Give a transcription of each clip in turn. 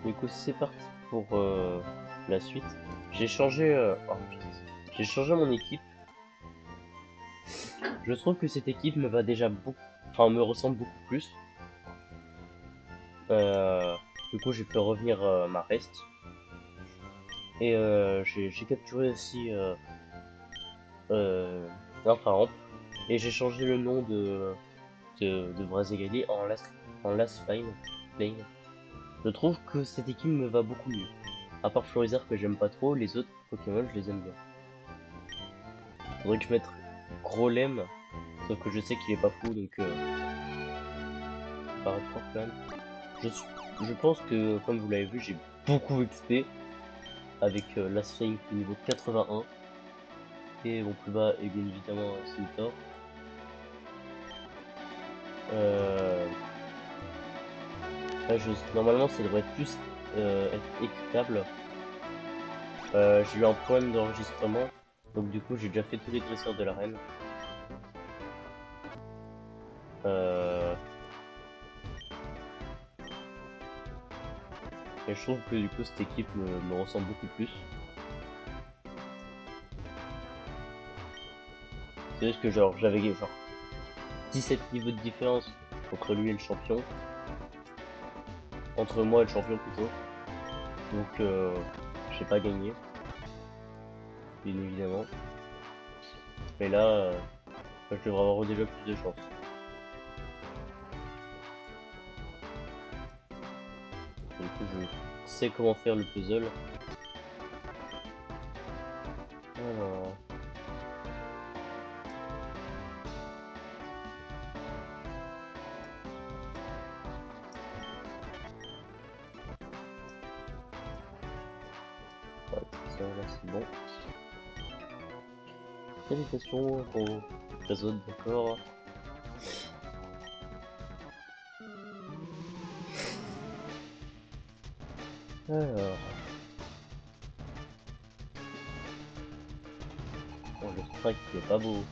Du coup, c'est parti pour la suite. J'ai changé, oh, putain. J'ai changé mon équipe. Je trouve que cette équipe me va déjà beaucoup, enfin me ressemble beaucoup plus. Euh, du coup, j'ai fait revenir ma reste et j'ai capturé aussi euh, un Ramp et j'ai changé le nom de Brazegali en Last Flame. Je trouve que cette équipe me va beaucoup mieux. À part Florizard que j'aime pas trop, les autres Pokémon je les aime bien. Faudrait que je mette Grolem, sauf que je sais qu'il est pas fou donc ça paraît fort quand même. Je, je pense que comme vous l'avez vu, j'ai beaucoup XP avec Last Flame qui est niveau 81 et mon plus bas est bien évidemment Centaur. Euh, Là, normalement ça devrait être plus être équitable. J'ai eu un problème d'enregistrement, donc du coup j'ai déjà fait tous les dresseurs de l'arène. Euh, et je trouve que du coup cette équipe me ressemble beaucoup plus. C'est juste que genre j'avais genre 17 niveaux de différence entre lui et le champion. Entre moi et le champion plutôt. Donc j'ai pas gagné, bien évidemment. Mais là, je devrais avoir déjà plus de chance. Du coup je sais comment faire le puzzle. Alors... ouais, ça là c'est bon. Il y a des questions qu'on résoudre, d'accord. Alors... oh, le strike il est pas beau.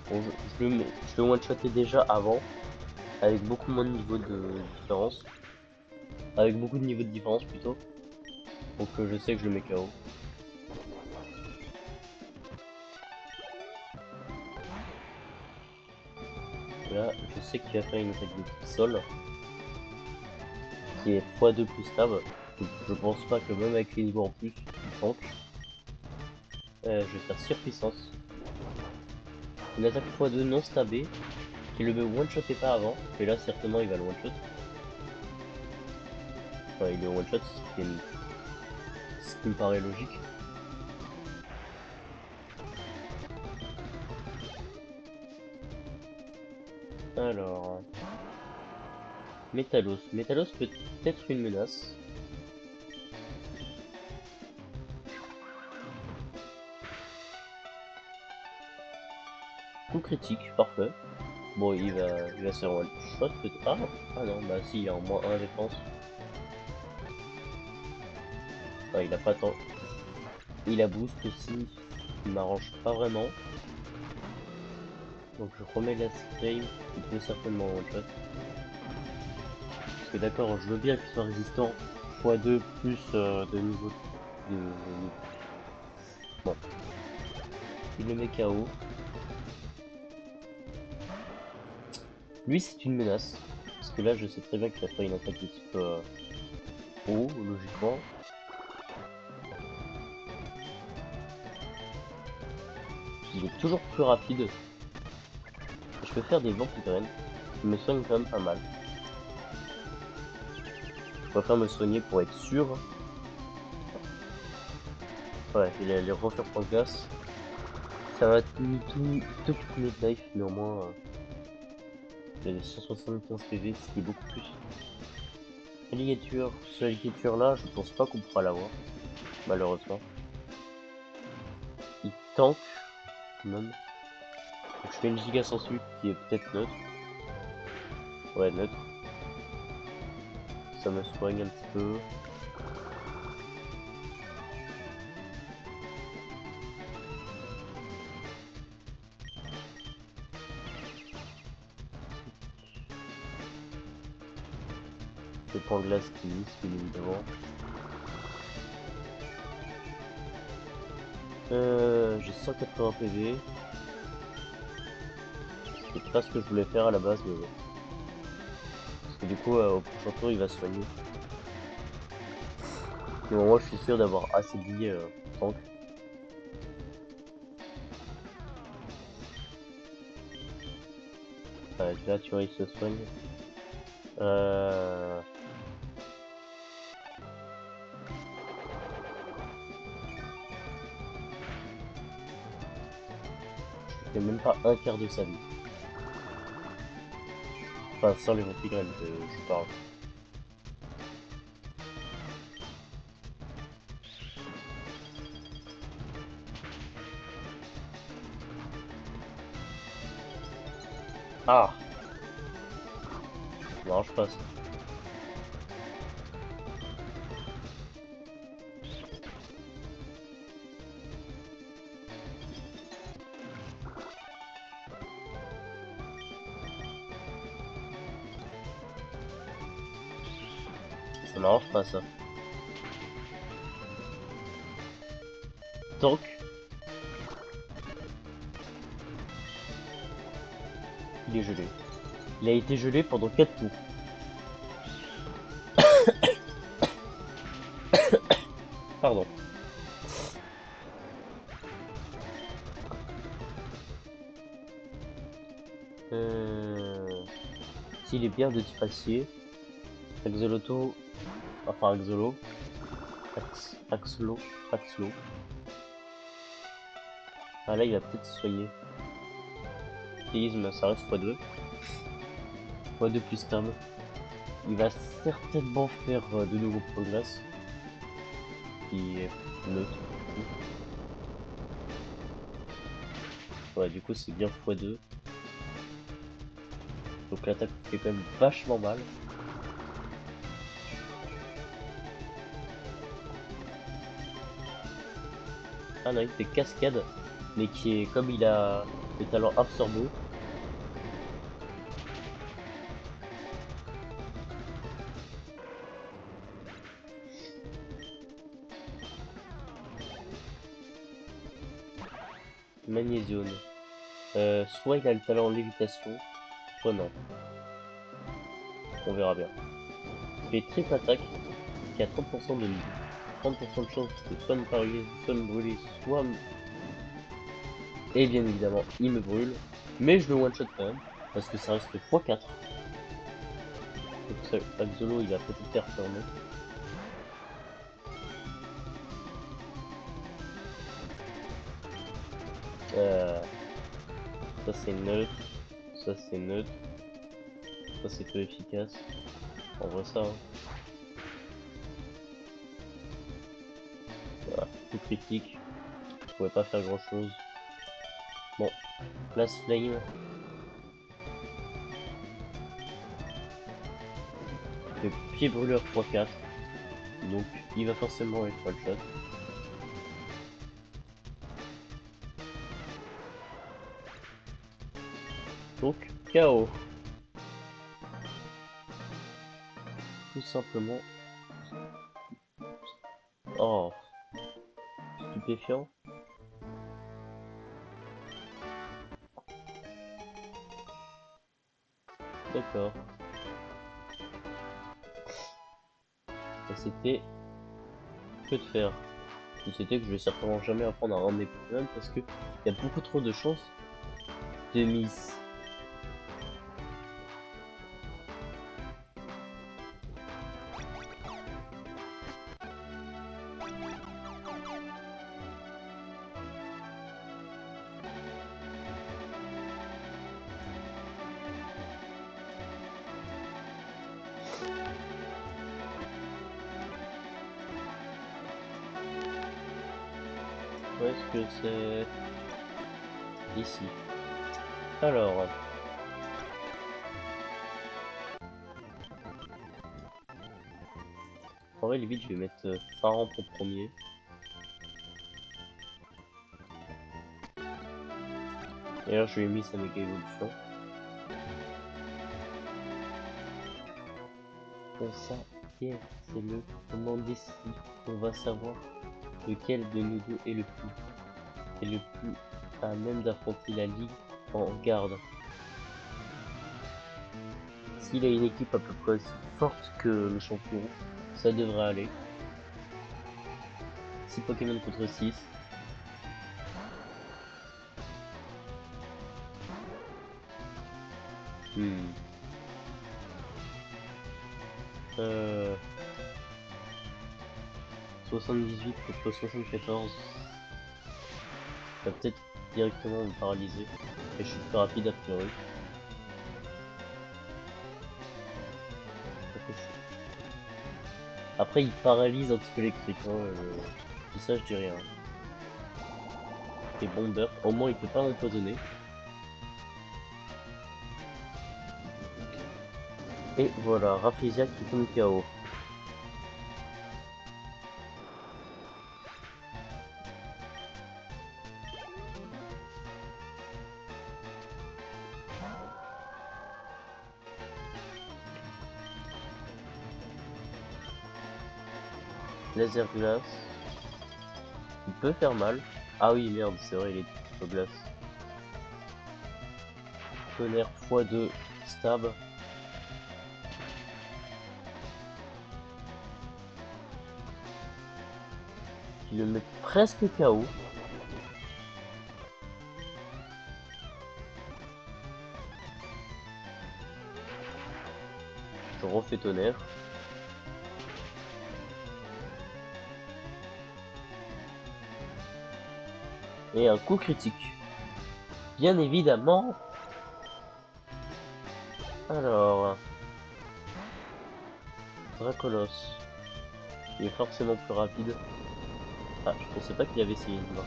Bon, je le one-shotais déjà avant, avec beaucoup moins de niveau de différence. Avec beaucoup de niveau de différence plutôt. Donc je sais que je le mets KO. Et là, je sais qu'il va faire une attaque de type sol, qui est x2 plus stab. Donc je pense pas que même avec les niveaux en plus, il tank. Je vais faire surpuissance. Une attaque x2 non stabée, qui le one-shotait pas avant. Et là, certainement, il va le one-shot. Enfin, il est one-shot, ce qui me paraît logique. Alors... Métalos. Métalos peut être une menace. Coup critique, parfait. Bon, il va se faire one shot peut-être. Ah non, bah si, il a en moins 1 défense. Enfin, il a pas tant. Il a boost aussi, qui m'arrange pas vraiment. Donc je remets la Flame, qui peut certainement one shot. Parce que d'accord, je veux bien qu'il soit résistant x2 plus de niveau de. Bon, il le met KO. Lui, c'est une menace. Parce que là, je sais très bien qu'il a pas une attaque de type haut, logiquement. Il est toujours plus rapide. Je peux faire des vents qui graines. Il me soigne quand même pas mal. Je préfère me soigner pour être sûr. Ouais, il allait refaire point de glace. Ça va tout premier life, néanmoins. Il avait 175 PV, ce qui est beaucoup plus. Alligator, ce alligator là, je pense pas qu'on pourra l'avoir. Malheureusement. Il tank, même. Donc, je fais une giga sans sucre qui est peut-être neutre. Ouais, neutre. Ça me soigne un petit peu. Les points de glace qui glissent, bien évidemment. J'ai 180 PV. C'est pas ce que je voulais faire à la base, mais bon. Parce que du coup, au prochain tour, il va se soigner. Mais bon, moi, je suis sûr d'avoir assez de vie tank. Là, tu vois, il se soigne. Il fait même pas un quart de sa vie. Enfin, sans les ventrigraines, je parle. Ah! Non, je passe. Ça m'arrange pas, ça. Tank, il est gelé. Il a été gelé pendant 4 tours. Pardon. S'il est bien de type acier, Axolotl, enfin Axolo, Axlo. Ah là, il va peut-être se soigner. Séisme, ça reste x2. x2 plus terme. Il va certainement faire de nouveaux points de glace. Qui est neutre. Ouais, du coup, c'est bien x2. Donc l'attaque fait quand même vachement mal. Ah non, il fait cascade, mais qui est comme il a le talent absorbo. Magnésione. Soit il a le talent lévitation, soit non. On verra bien. Il fait triple attaque, qui a 30% de chance de soit me paralyser, soit me brûler, soit me... Et bien évidemment, il me brûle. Mais je le one-shot quand même, parce que ça reste x4. Donc ça, Axolo, il va peut-être faire fermer. Ça c'est neutre, ça c'est neutre, ça c'est peu efficace. On voit ça, hein. Voilà, tout critique. Je pouvais pas faire grand chose. Bon, Glass Flame. Le pied brûleur x4. Donc il va forcément être one shot. Donc KO. Tout simplement. Oh, stupéfiant. D'accord. Et c'était que de faire. Et c'était que je vais certainement jamais apprendre à rendre des Pokémon parce que il y a beaucoup trop de chances de miss. Où est-ce que c'est? Ici. Alors. En vrai, limite, je vais mettre Pharaon pour premier. D'ailleurs, je lui ai mis sa méga évolution. Comme ça, c'est le moment décisif. On va savoir lequel de nous deux est le plus à même d'affronter la Ligue en garde. S'il a une équipe à peu près aussi forte que le champion, ça devrait aller. 6 Pokémon contre 6. Hmm. 78 contre 74. Ça va peut-être directement me paralyser. Et je suis plus rapide a priori. Après il paralyse un petit peu électrique. Hein, tout ça je dis rien. Et Bomber, au moins il peut pas m'empoisonner. Et voilà, Rafflesia qui tombe KO. Laser glace. Il peut faire mal. Ah oui merde, c'est vrai, il est au glace. Tonnerre x2 stab. Qui le met presque KO. Je refais tonnerre. Et un coup critique. Bien évidemment. Alors. Dracolos. Il est forcément plus rapide. Ah, je pensais pas qu'il avait essayé une main.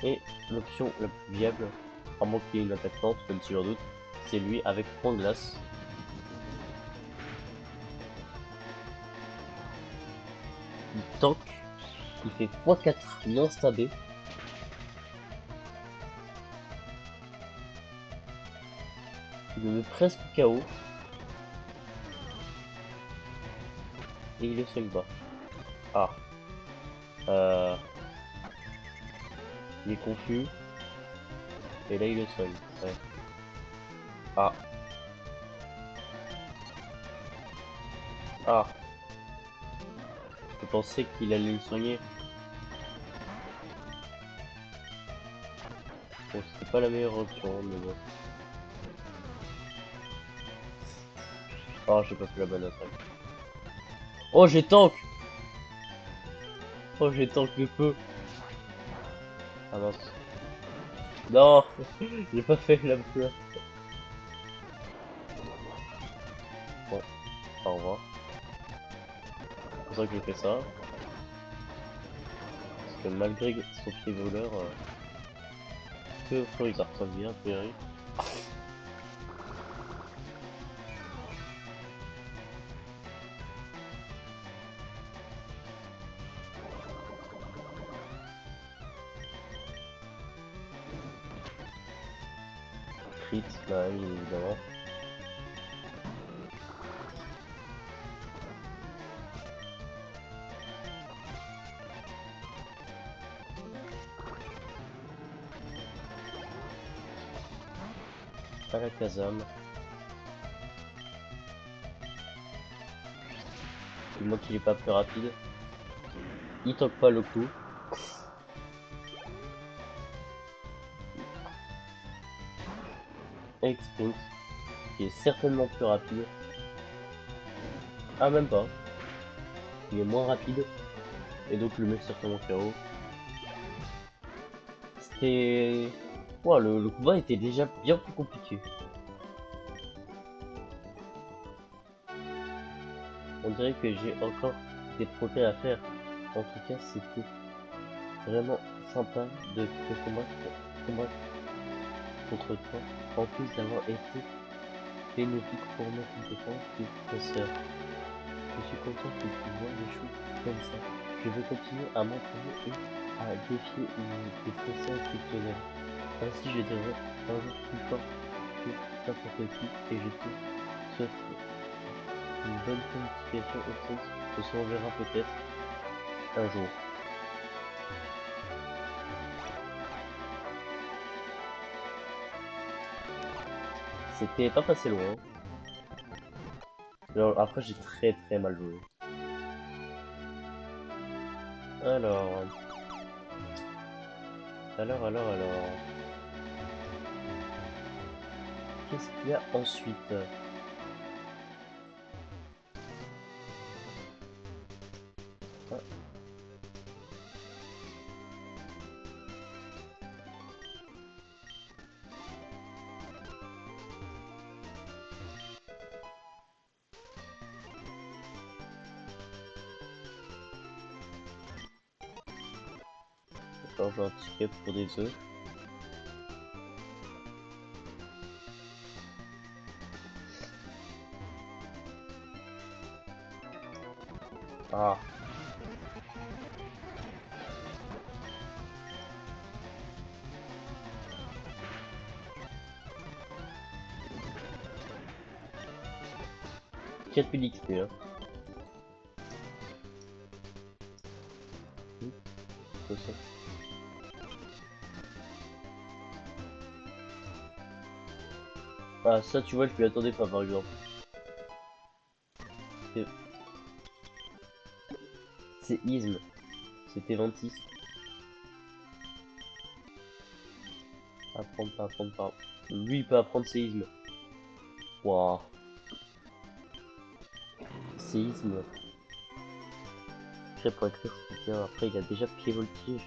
Et l'option la plus viable, à moins qu'il y ait une attaque lente, même si j'en doute, c'est lui avec point de glace. Il tank, il fait x4 non stabé. Il me met presque KO. Et il le soigne pas. Ah. Il est confus. Et là il le soigne. Ouais. Ah. Ah. Je pensais qu'il allait le soigner. Bon, c'était pas la meilleure option, mais bon. Oh, j'ai pas fait la bonne attaque. Oh, j'ai tank! Oh, j'ai tank de peu. Ah mince. Non! J'ai pas fait la bonne. Bon, au revoir. C'est pour ça que j'ai fait ça. Parce que malgré son pied voleur, que Florizard ça bien, a priori. Crit, bah oui, évidemment. À la Kazam. Du moins qu'il est pas plus rapide. Il toque pas le coup. Avec Sprint, qui est certainement plus rapide. Ah, même pas. Il est moins rapide. Et donc le mec certainement KO. C'était... Ouais, le combat était déjà bien plus compliqué. On dirait que j'ai encore des progrès à faire. En tout cas, c'était vraiment sympa de combattre contre toi, en plus d'avoir été bénéfique pour mes compétences de professeur. Je suis content que tu vois les choses comme ça. Je vais continuer à m'entraîner et à défier des professeurs exceptionnels. Ainsi, je deviendrai un jour plus fort tout, n'importe qui, et je te souhaite une bonne planification au sens que ça on verra peut-être un jour. C'était pas passé loin. Alors, après j'ai très mal joué. Alors... Alors... Qu'est-ce qu'il y a ensuite? Ah. D'accord, j'ai un ticket pour des œufs. Ah. Quel d'XP, hein. Quoi ça? Ah ça tu vois je m'y attendais pas par exemple. C'est isme. C'était 26. Apprendre pas, apprendre pas. Lui il peut apprendre séisme. Waouh. Séisme. Après pour écrire c'est bien. Après il a déjà pied voltige.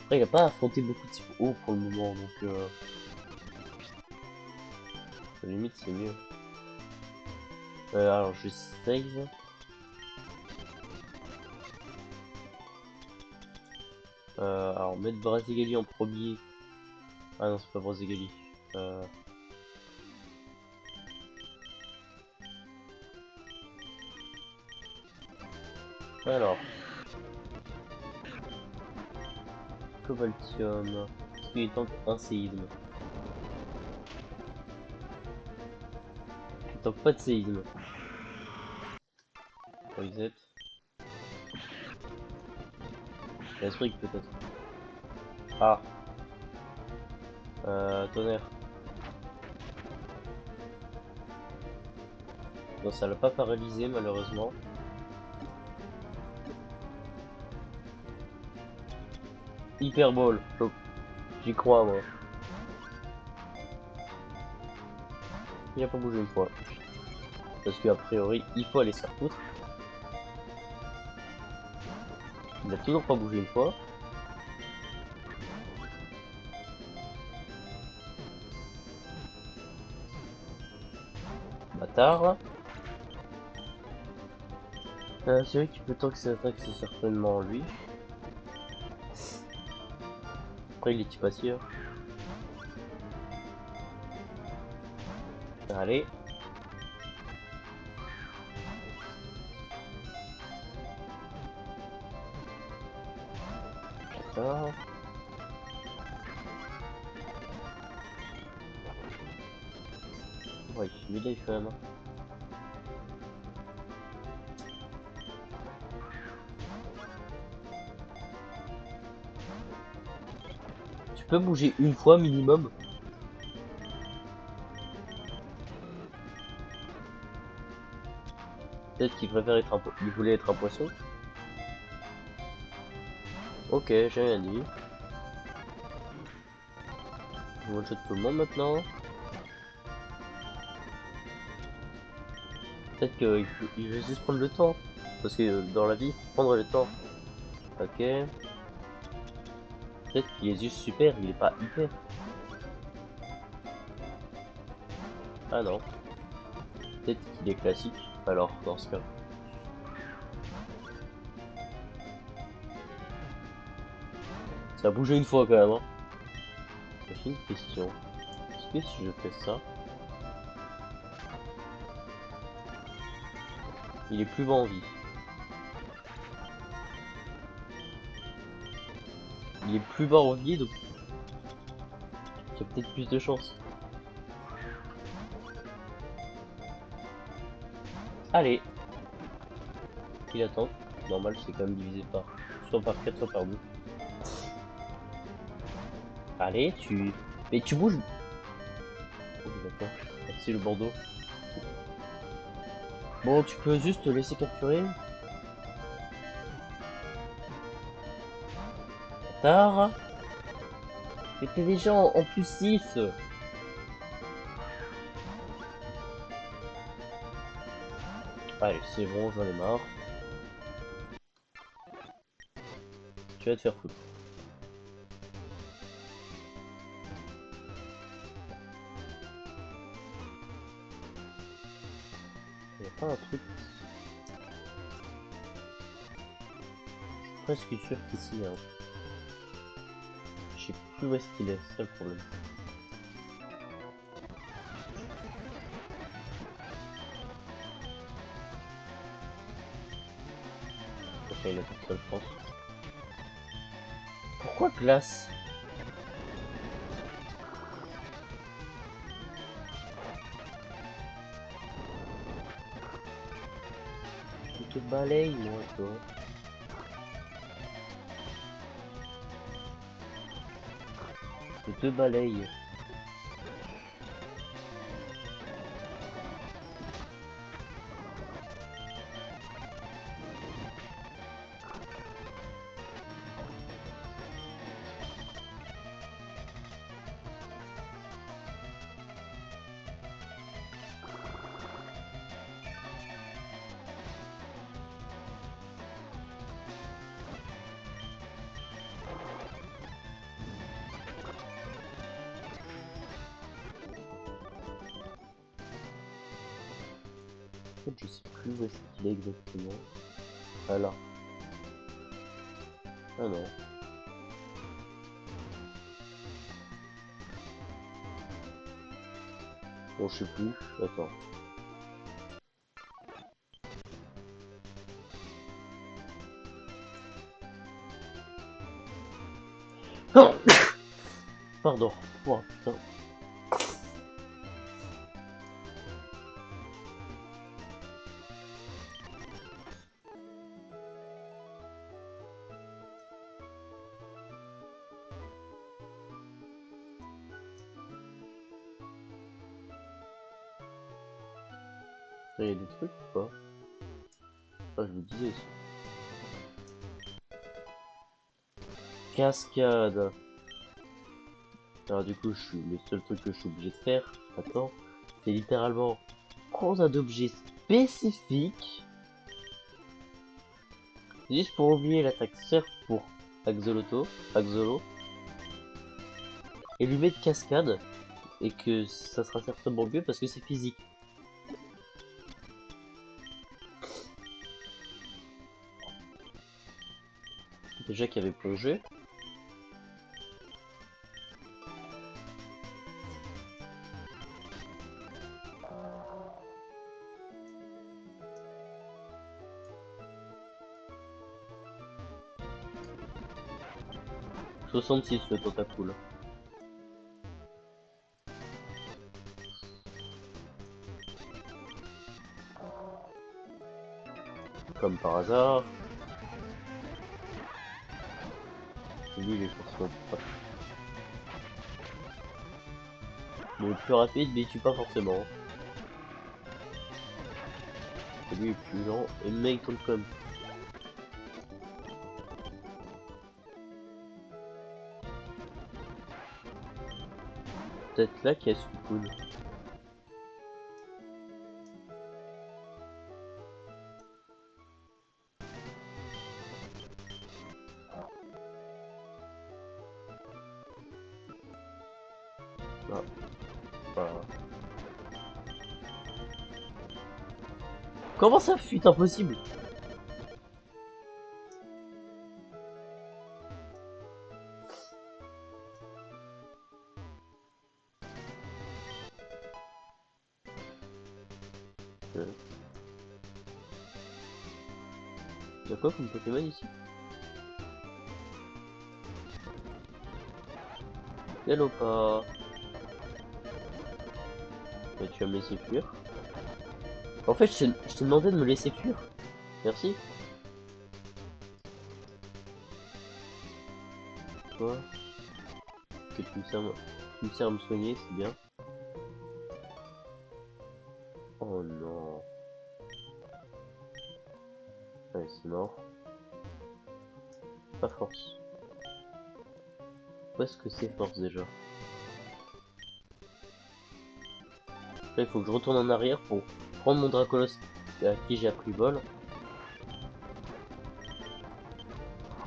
Après il a pas affronté beaucoup de types hauts pour le moment donc à la limite c'est mieux. Alors je save. Alors mettre Brasigali en premier. Ah non c'est pas Brasigali. Alors Cobaltium. Est-ce qu'il tente un séisme? Il tente pas de séisme. Reset. L'Asbric peut-être. Ah. Tonnerre. Non, ça l'a pas paralysé malheureusement. Hyperball. J'y crois moi. Il a pas bougé une fois. Parce qu'a priori, il faut aller se faire foutre. Il a toujours pas bougé une fois. Bâtard. Celui qui peut tanker ses attaques, c'est certainement lui. Après, il est pas sûr. Allez. Ça. Ouais, il est quand même. Tu peux bouger une fois minimum. Peut-être qu'il préfère être un poisson. Il voulait être un poisson. Ok, j'ai rien dit. On one-shot tout le monde maintenant. Peut-être qu'il va juste prendre le temps. Parce que dans la vie, faut prendre le temps. Ok. Peut-être qu'il est juste super, il est pas hyper. Ah non. Peut-être qu'il est classique. Alors, dans ce cas. Ça a bougé une fois quand même, hein. J'ai une question. Est-ce que si je fais ça, il est plus bas en vie? Il est plus bas en vie, donc Tu as peut-être plus de chance. Allez. Il attend. Normal, c'est quand même divisé par... soit par 4, soit par 2. Allez, tu... Mais tu bouges. Oh, d'accord. Merci le bandeau. Bon, tu peux juste te laisser capturer. Tard. Mais t'es déjà en plus 6. Allez, c'est bon, j'en ai marre. Tu vas te faire foutre. Il y a pas un truc. Je suis presque sûr qu'ici, hein. Je sais plus où est-ce qu'il est, c'est ça le problème. Ok, il est tout seul, je pense. Pourquoi glace? Je te balaye, moi, toi. Je te balaye. En fait, je sais plus où est-ce qu'il est exactement. Ah là. Ah non. Bon, je sais plus. Attends. Non. Pardon. Oh putain. Il y a des trucs ou pas? Ah, je vous disais. Cascade. Alors du coup, le seul truc que je suis obligé de faire, attends, c'est littéralement prendre un objet spécifique, juste pour oublier l'attaque surf pour Axolo, et lui mettre cascade, et que ça sera certainement mieux parce que c'est physique. Déjà qu'il y avait plongé. « 66 le Tentacool. Comme par hasard. Lui, il est forcément pas. Bon, le plus rapide, mais il tue pas forcément. Et lui, il est plus lent. Et le mec tombe comme. Peut-être là qu'il y a Suicune. Ah, voilà. Comment ça fuite impossible? Y'a quoi comme Pokémon ici? Yalopa. Mais tu vas me laisser fuir. En fait, je t'ai demandé de me laisser fuir. Merci. Toi, que tu me sers à me soigner, c'est bien. Oh non. Ouais, c'est mort. Pas force. Où est-ce que c'est force déjà? Là, il faut que je retourne en arrière pour prendre mon Dracolos à qui j'ai appris vol.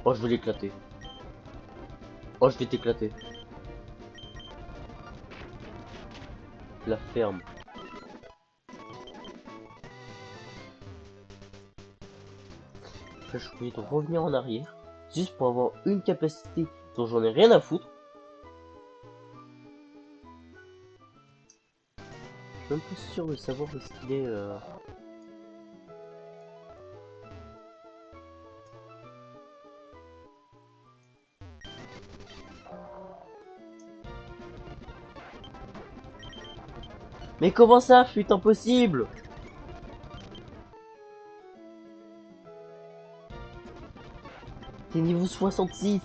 Oh, je vais l'éclater. Oh, je vais t'éclater. La ferme. Là, je suis obligé de revenir en arrière. Juste pour avoir une capacité dont j'en ai rien à foutre. Je suis même pas sûr de savoir où est-ce qu'il est. Mais comment ça, fuite impossible? T'es niveau 66.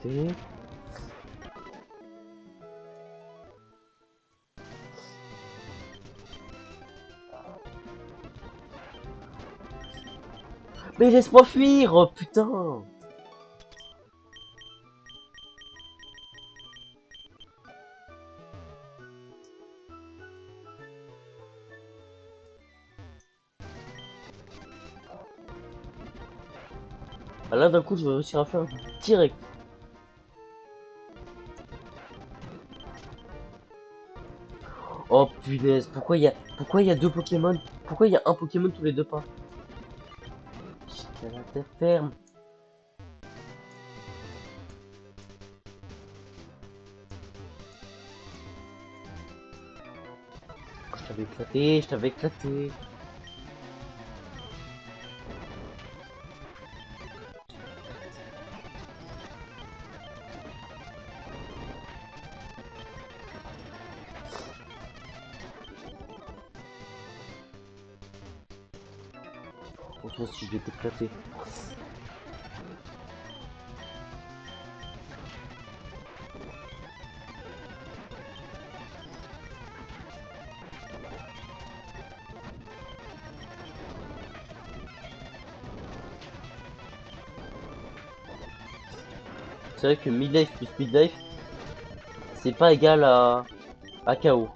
T'es... Mais laisse-moi fuir, oh putain. Ah, là d'un coup je vais réussir à faire direct. Oh punaise, pourquoi il y a deux Pokémon? Pourquoi il y a un Pokémon tous les deux pas? Putain, la terre ferme. Je t'avais éclaté, je t'avais éclaté. Oh, toi aussi je vais t'éclater. C'est vrai que midlife plus midlife, c'est pas égal à KO.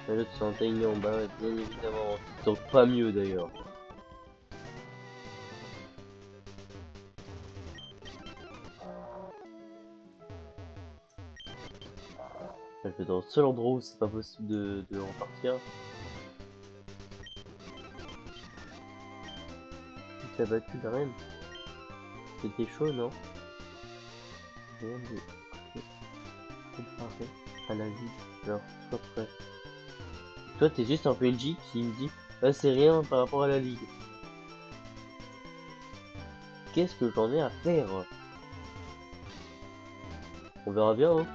L'autre s'est entaillé en bas, bien évidemment. Donc pas mieux d'ailleurs. Elle fait dans le seul endroit où c'est pas possible de repartir. T'as battu la reine. C'était chaud, non? Rien de comparé à la vie. Alors, sois prêt. Toi, t'es juste un PNJ qui me dit, ah, c'est rien par rapport à la ligue. Qu'est-ce que j'en ai à faire? On verra bien, hein.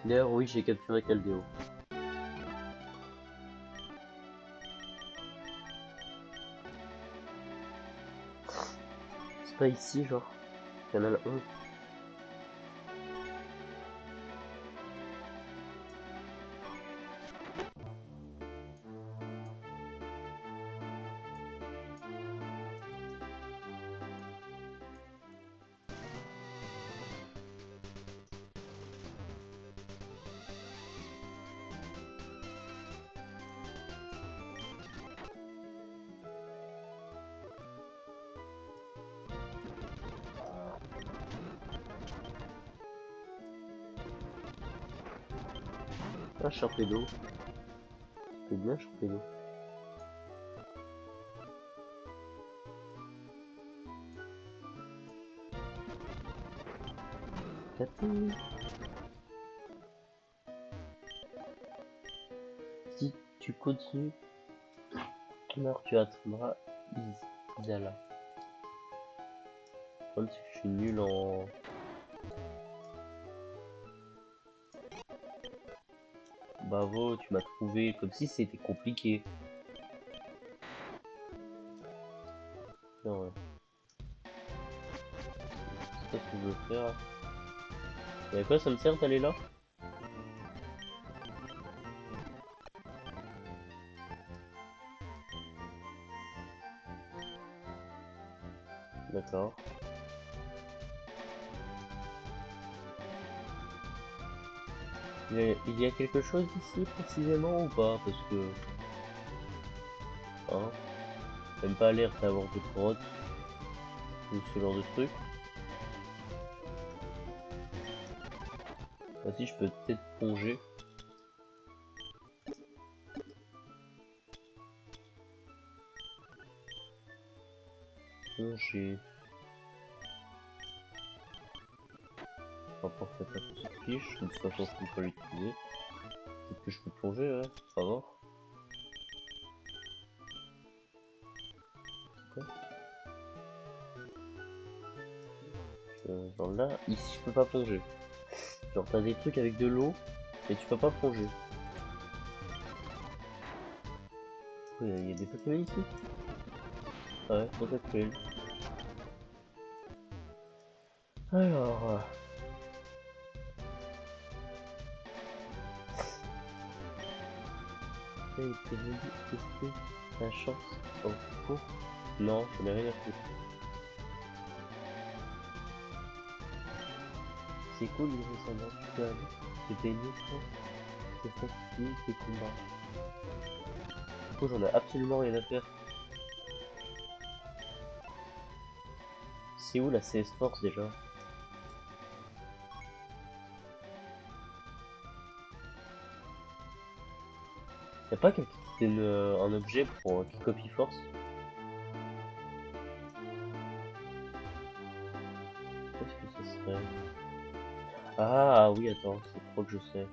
D'ailleurs, oui, j'ai capturé Caldeo. C'est pas ici, genre. Canal 1. pas Sharpedo. C'est bien Sharpedo. Tapis. Si tu continues, alors tu atteindras Isala. Le problème c'est que je suis nul en... Bravo, tu m'as trouvé comme si c'était compliqué. Non, ouais. C'est pas ce que je veux faire. Et à quoi ça me sert d'aller là? D'accord. Il y a quelque chose ici précisément ou pas? Parce que... Hein? J'aime pas l'air d'avoir des grottes ou ce genre de truc. Ah si, je peux peut-être plonger. Plonger. Rapport peut-être qu'on se fiche, de toute façon je peux pas l'utiliser. Peut-être que je peux plonger, ouais, on va voir. Quoi? Genre là, ici je peux pas plonger. Genre t'as des trucs avec de l'eau, mais tu peux pas plonger. Il y a des Pokémon ici? Ah ouais, trop actuel. Alors... T'as été venu tester ta chance au cours? Non, j'en ai rien à foutre. C'est cool les descendants, tu peux aller te baigner quand c'est fatigué tes combats. Du coup, j'en ai absolument rien à faire. C'est où la CS Force déjà? Y'a pas quelqu'un qui donne un objet pour qui copie Force? Qu'est-ce que ça serait? Ah oui, attends, je crois que je sais.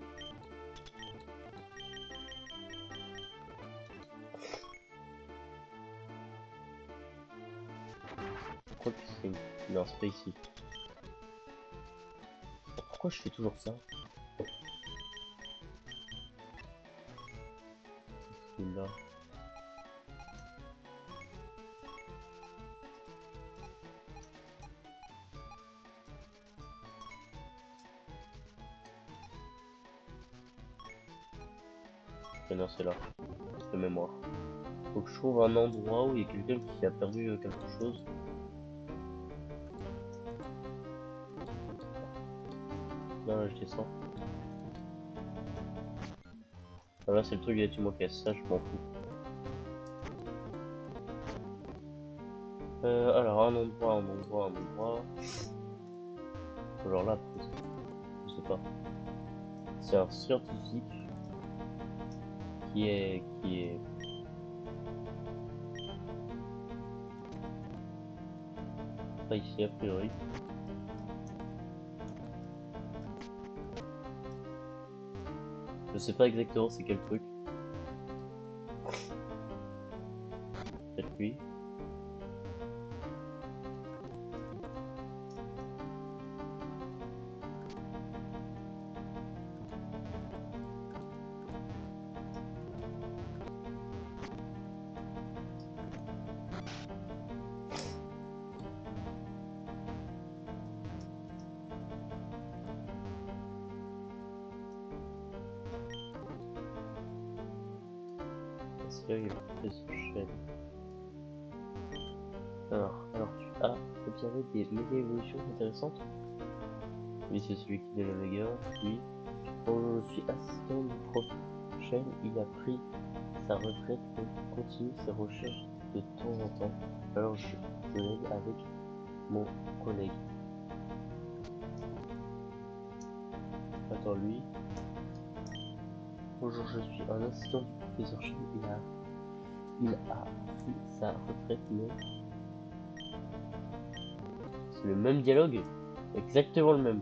Je crois que c'est... Non, c'est pas ici. Pourquoi je fais toujours ça? C'est là. Et non, c'est là. De mémoire. Faut que je trouve un endroit où il y a quelqu'un qui a perdu quelque chose. Non, là, je descends. Ah, là, c'est le truc des Timo caisse, ça, je m'en fous. Alors, un endroit, un endroit, un endroit. Genre là, peut-être. Je sais pas. C'est un scientifique qui est pas ici a priori. Je sais pas exactement c'est quel truc. Peut-être lui. Est-ce qu'il y a plus de chaîne? Alors tu as observé des méga évolutions intéressantes? Oui, c'est celui qui est le méga, oui. Quand je suis assistant du prof Chen, il a pris sa retraite mais continue ses recherches de temps en temps. Alors je l'aide avec mon collègue. Attends, lui. Bonjour, je suis un assistant du professeur Chen. Il a pris sa retraite, mais c'est le même dialogue, exactement le même.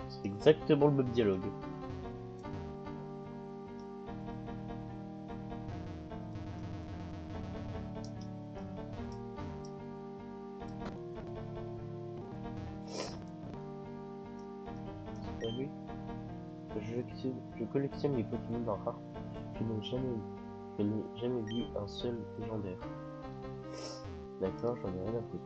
C'est exactement le même dialogue. C'est pas lui. Je collectionne les Pokémon rares. Je n'ai jamais vu un seul légendaire. D'accord, j'en ai rien à foutre.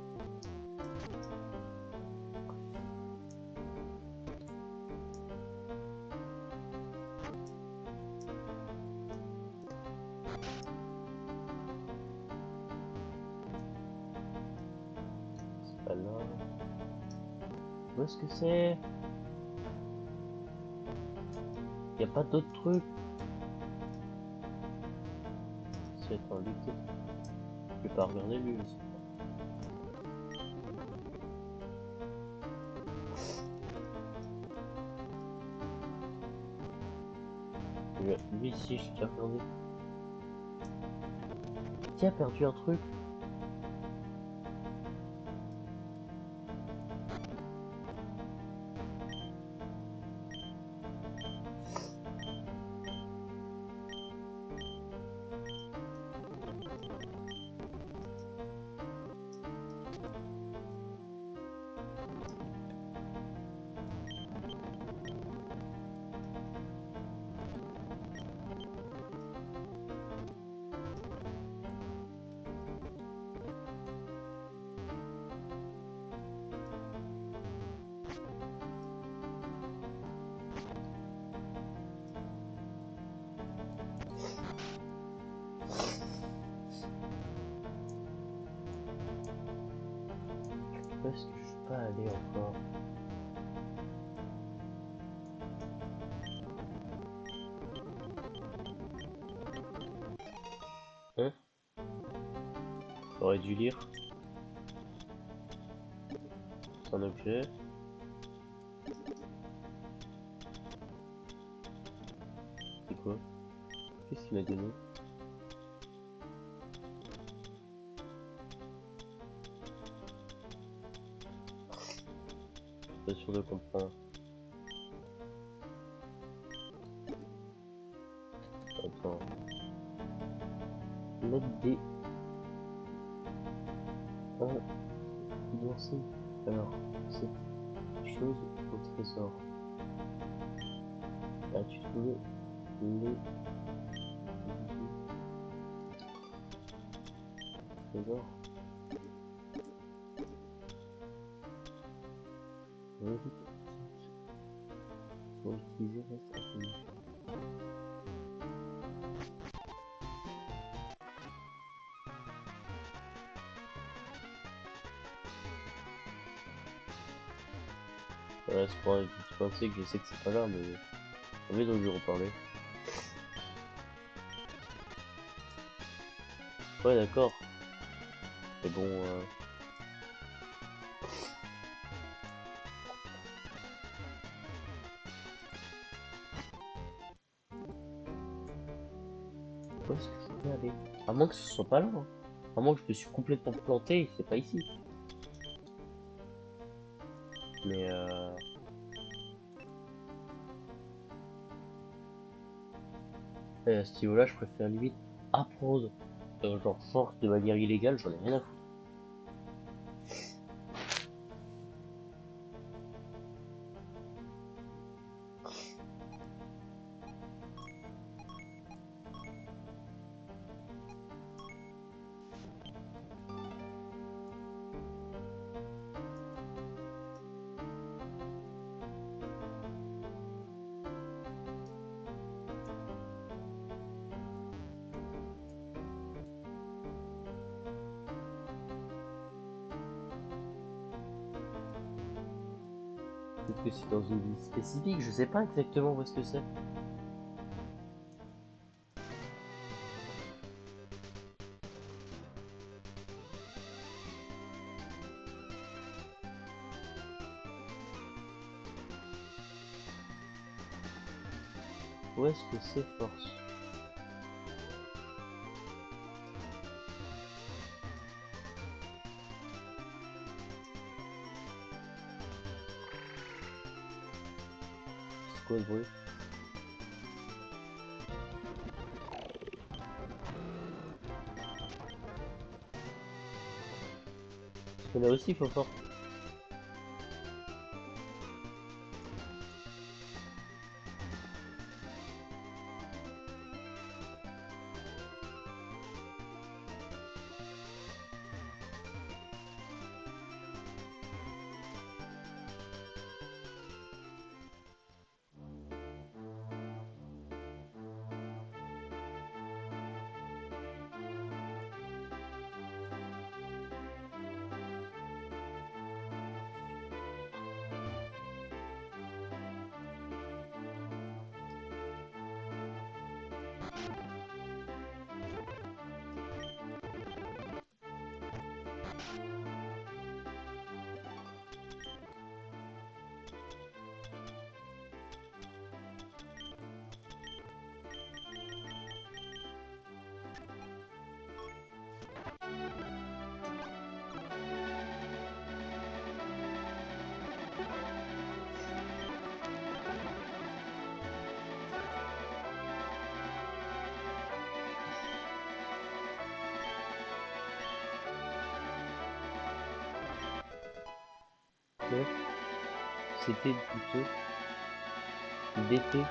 C'est pas là. Où est-ce que c'est? Y a pas d'autres trucs? C'est attends, lui peut-être. Je vais pas regarder lui, je sais pas. Lui ici, je vais regarder. Qui a perdu un truc? Où est-ce que je peux aller encore? Hein? J'aurais dû lire. C'est un objet. C'est quoi? Qu'est-ce qu'il m'a donné? Je suis pas sûr de comprendre. Attends. Mettre des influencer. Alors, cette chose au trésor. As-tu trouvé les trésors? Relique pour utiliser reste inconnu. Voilà, c'est pour un petit pensée que je sais que c'est pas là, mais j'ai envie de lui reparler. Ouais, d'accord. Mais bon, où est-ce que je pourrais aller? À moins que ce soit pas là, hein. À moins que je me suis complètement planté, et c'est pas ici. Mais à ce niveau-là, je préfère limite apprendre, genre force de manière illégale, j'en ai rien à foutre. Peut-être que c'est dans une ville spécifique, je sais pas exactement où est-ce que c'est. Où est-ce que c'est force? C'est quoi le bruit? Parce que là aussi il faut force. Que c'était douteux. D'été.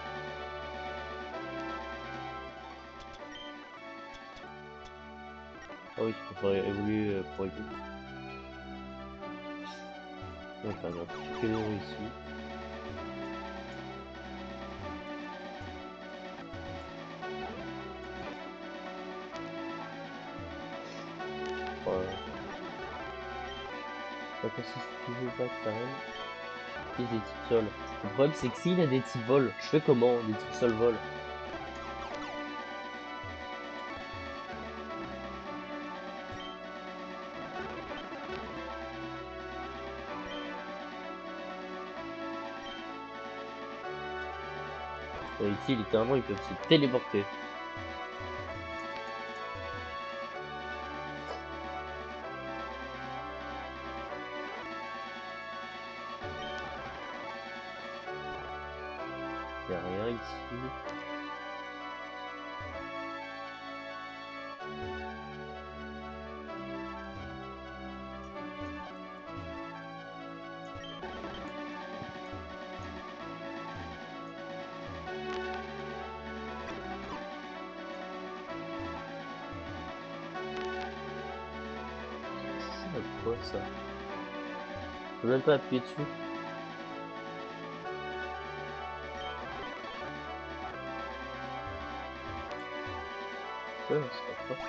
Ah oui, il faudrait évoluer pour équipe. On va faire un petit caméra ici. Voilà. Après, si tu veux pas que ça règne, utilise des types sol. Le problème, c'est que s'il a des types vol, je fais comment? Des types sol vol. Ici, littéralement, ils peuvent se téléporter. Il a rien ici. Ça quoi ça? Je peux même pas appuyer dessus. Ouais, ça va pas.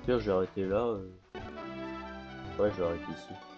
Pire, je vais arrêter là. Ouais, je vais arrêter ici.